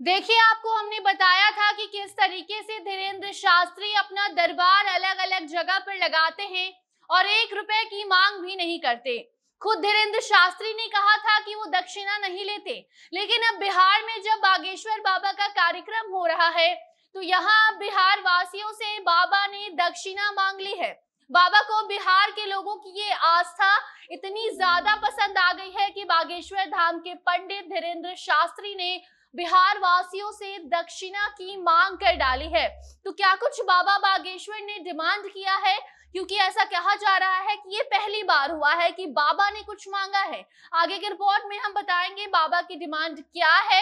देखिए, आपको हमने बताया था कि किस तरीके से धीरेन्द्र शास्त्री अपना दरबार अलग अलग जगह पर लगाते हैं और 1 रुपए की मांग भी नहीं करते। खुद धीरेन्द्र शास्त्री ने कहा था कि वो दक्षिणा नहीं लेते, लेकिन अब बिहार में जब बागेश्वर बाबा का कार्यक्रम हो रहा है तो यहाँ बिहार वासियों से बाबा ने दक्षिणा मांग ली है। बाबा को बिहार के लोगों की ये आस्था इतनी ज्यादा पसंद आ गई है कि बागेश्वर धाम के पंडित धीरेन्द्र शास्त्री ने बिहार वासियों से दक्षिणा की मांग कर डाली है। तो क्या कुछ बाबा बागेश्वर ने डिमांड किया है? क्योंकि ऐसा कहा जा रहा है कि ये पहली बार हुआ है कि बाबा ने कुछ मांगा है। आगे की रिपोर्ट में हम बताएंगे बाबा की डिमांड क्या है।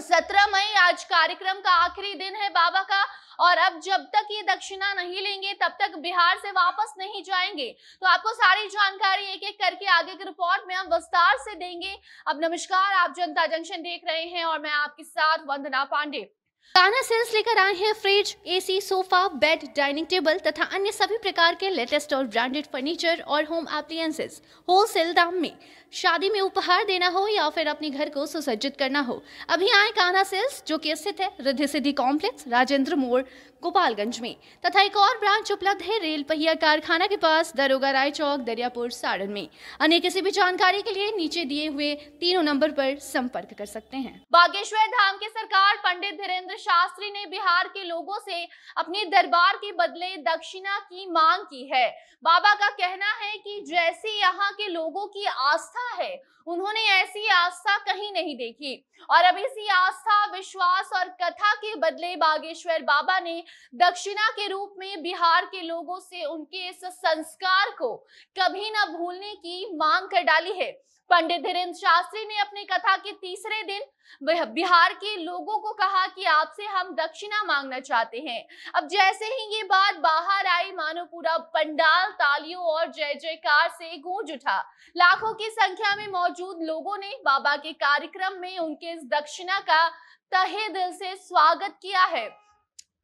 17 मई आज कार्यक्रम का आखिरी दिन है बाबा का, और अब जब तक ये दक्षिणा नहीं लेंगे तब तक बिहार से वापस नहीं जाएंगे। तो आपको सारी जानकारी एक एक करके आगे की रिपोर्ट में हम विस्तार से देंगे। अब नमस्कार, आप जनता जंक्शन देख रहे हैं और मैं आपके साथ वंदना पांडे। कान्हा सेल्स लेकर आए हैं fridge, AC, sofa, bed, dining table तथा अन्य सभी प्रकार के लेटेस्ट और ब्रांडेड फर्नीचर और होम एप्लियंसेस होलसेल दाम में। शादी में उपहार देना हो या फिर अपने घर को सुसज्जित करना हो, अभी आए कान्हा सेल्स, जो कि स्थित है रिद्धि सिद्धि कॉम्प्लेक्स, राजेंद्र मोड़, गोपालगंज में। तथा एक और ब्रांच उपलब्ध है रेल पहिया कारखाना के पास, दरोगा राय चौक, दरियापुर, सारण में। अन्य किसी भी जानकारी के लिए नीचे दिए हुए तीनों नंबर पर संपर्क कर सकते हैं। बागेश्वर धाम की सरकार पंडित धीरेन्द्र शास्त्री ने बिहार के लोगों से अपने दरबार के बदले दक्षिणा की मांग की है। बाबा का कहना है कि जैसी यहाँ के लोगों की आस्था है, उन्होंने ऐसी आस्था कहीं नहीं देखी, और अब इसी आस्था, विश्वास और कथा के बदले बागेश्वर बाबा ने दक्षिणा के रूप में बिहार के लोगों से उनके इस संस्कार को कभी न भूलने की मांग कर डाली है। पंडित धीरेन्द्र शास्त्री ने अपनी कथा के तीसरे दिन बिहार के लोगों को कहा कि आपसे हम दक्षिणा मांगना चाहते हैं। अब जैसे ही ये बात बाहर आई, मानो पूरा पंडाल तालियों और जय जयकार से गूंज उठा। लाखों की संख्या में मौजूद लोगों ने बाबा के कार्यक्रम में उनके इस दक्षिणा का तहे दिल से स्वागत किया है।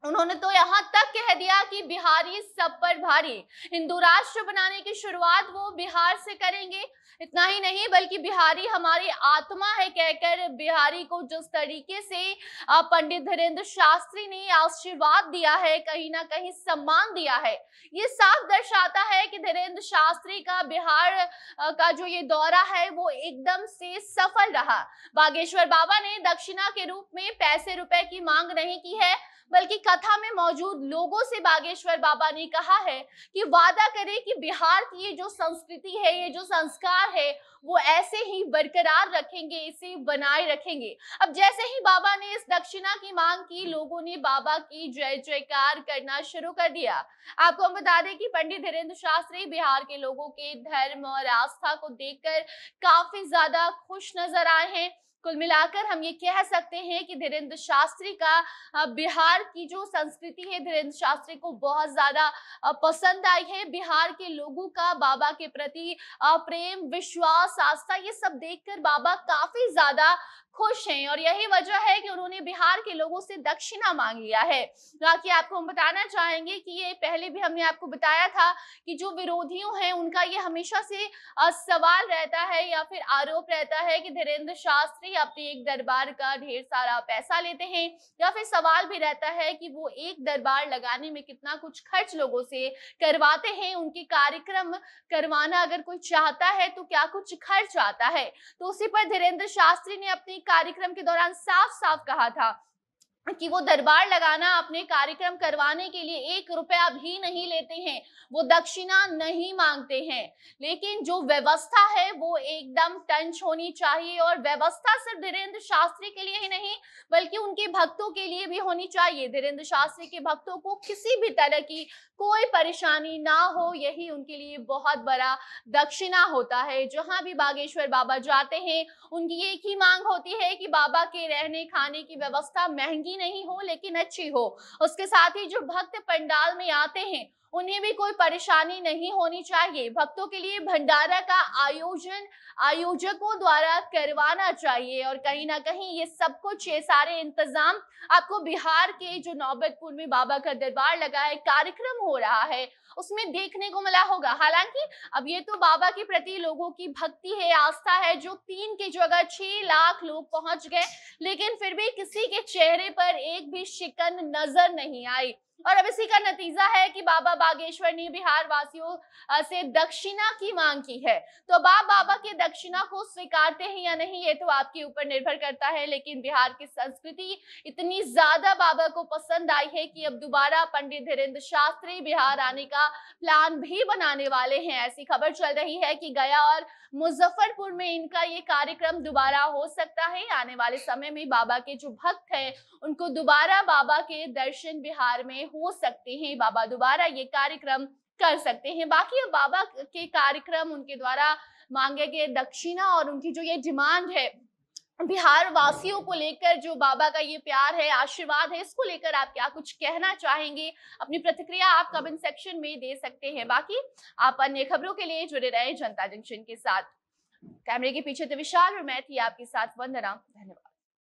उन्होंने तो यहाँ तक कह दिया कि बिहारी सब पर भारी, हिंदू राष्ट्र बनाने की शुरुआत वो बिहार से करेंगे। इतना ही नहीं बल्कि बिहारी हमारी आत्मा है कहकर बिहारी को जिस तरीके से पंडित धीरेन्द्र शास्त्री ने आशीर्वाद दिया है, कहीं ना कहीं सम्मान दिया है, ये साफ दर्शाता है कि धीरेन्द्र शास्त्री का बिहार का जो ये दौरा है वो एकदम से सफल रहा। बागेश्वर बाबा ने दक्षिणा के रूप में पैसे रुपए की मांग नहीं की है, बल्कि कथा में मौजूद लोगों से बागेश्वर बाबा ने कहा है कि वादा करें कि बिहार की ये जो संस्कृति है, ये जो संस्कार है, वो ऐसे ही बरकरार रखेंगे, इसे बनाए रखेंगे। अब जैसे ही बाबा ने इस दक्षिणा की मांग की, लोगों ने बाबा की जय जयकार करना शुरू कर दिया। आपको हम बता दें कि पंडित धीरेन्द्र शास्त्री बिहार के लोगों के धर्म और आस्था को देखकर काफी ज्यादा खुश नजर आए हैं। कुल मिलाकर हम ये कह सकते हैं कि धीरेन्द्र शास्त्री का बिहार की जो संस्कृति है, धीरेन्द्र शास्त्री को बहुत ज्यादा पसंद आई है। बिहार के लोगों का बाबा के प्रति प्रेम, विश्वास, आस्था, ये सब देखकर बाबा काफी ज्यादा खुश हैं, और यही वजह है कि उन्होंने बिहार के लोगों से दक्षिणा मांग लिया है। बाकी आपको हम बताना चाहेंगे कि ये पहले भी हमने आपको बताया था कि जो विरोधियों हैं उनका ये हमेशा से सवाल रहता है या फिर आरोप रहता है कि धीरेन्द्र शास्त्री अपने एक दरबार का ढेर सारा पैसा लेते हैं, या फिर सवाल भी रहता है कि वो एक दरबार लगाने में कितना कुछ खर्च लोगों से करवाते हैं। उनके कार्यक्रम करवाना अगर कोई चाहता है तो क्या कुछ खर्च आता है। तो उसी पर धीरेन्द्र शास्त्री ने अपने कार्यक्रम के दौरान साफ साफ कहा था कि वो दरबार लगाना, अपने कार्यक्रम करवाने के लिए 1 रुपया भी नहीं लेते हैं, वो दक्षिणा नहीं मांगते हैं। लेकिन जो व्यवस्था है वो एकदम टंच होनी चाहिए, और व्यवस्था सिर्फ धीरेन्द्र शास्त्री के लिए ही नहीं बल्कि उनके भक्तों के लिए भी होनी चाहिए। धीरेन्द्र शास्त्री के भक्तों को किसी भी तरह की कोई परेशानी ना हो, यही उनके लिए बहुत बड़ा दक्षिणा होता है। जहां भी बागेश्वर बाबा जाते हैं, उनकी एक ही मांग होती है कि बाबा के रहने खाने की व्यवस्था महंगी नहीं हो लेकिन अच्छी हो। उसके साथ ही जो भक्त पंडाल में आते हैं उन्हें भी कोई परेशानी नहीं होनी चाहिए। भक्तों के लिए भंडारा का आयोजन आयोजकों द्वारा करवाना चाहिए और कहीं ना कहीं ये सब कुछ, ये सारे इंतजाम आपको बिहार के जो नौबतपुर में बाबा का दरबार लगा है, कार्यक्रम हो रहा है, उसमें देखने को मिला होगा। हालांकि अब ये तो बाबा के प्रति लोगों की भक्ति है, आस्था है, जो 3 की जगह 6 लाख लोग पहुंच गए, लेकिन फिर भी किसी के चेहरे पर एक भी शिकन नजर नहीं आई। और अब इसी का नतीजा है कि बाबा बागेश्वर ने बिहार वासियों से दक्षिणा की मांग की है। तो अब आप बाबा के दक्षिणा को स्वीकारते हैं या नहीं, ये तो आपके ऊपर निर्भर करता है। लेकिन बिहार की संस्कृति इतनी ज्यादा बाबा को पसंद आई है कि अब दोबारा पंडित धीरेन्द्र शास्त्री बिहार आने का प्लान भी बनाने वाले हैं। ऐसी खबर चल रही है कि गया और मुजफ्फरपुर में इनका ये कार्यक्रम दोबारा हो सकता है। आने वाले समय में बाबा के जो भक्त हैं उनको दोबारा बाबा के दर्शन बिहार में हो सकते हैं, बाबा दोबारा ये कार्यक्रम कर सकते हैं। बाकी अब बाबा के कार्यक्रम, उनके द्वारा मांगे गए दक्षिणा और उनकी जो ये डिमांड है बिहार वासियों को लेकर, जो बाबा का ये प्यार है, आशीर्वाद है, इसको लेकर आप क्या कुछ कहना चाहेंगे? अपनी प्रतिक्रिया आप कमेंट सेक्शन में दे सकते हैं। बाकी आप अन्य खबरों के लिए जुड़े रहे जनता जंक्शन के साथ। कैमरे के पीछे तो विशाल और मैं थी आपके साथ वंदना। धन्यवाद।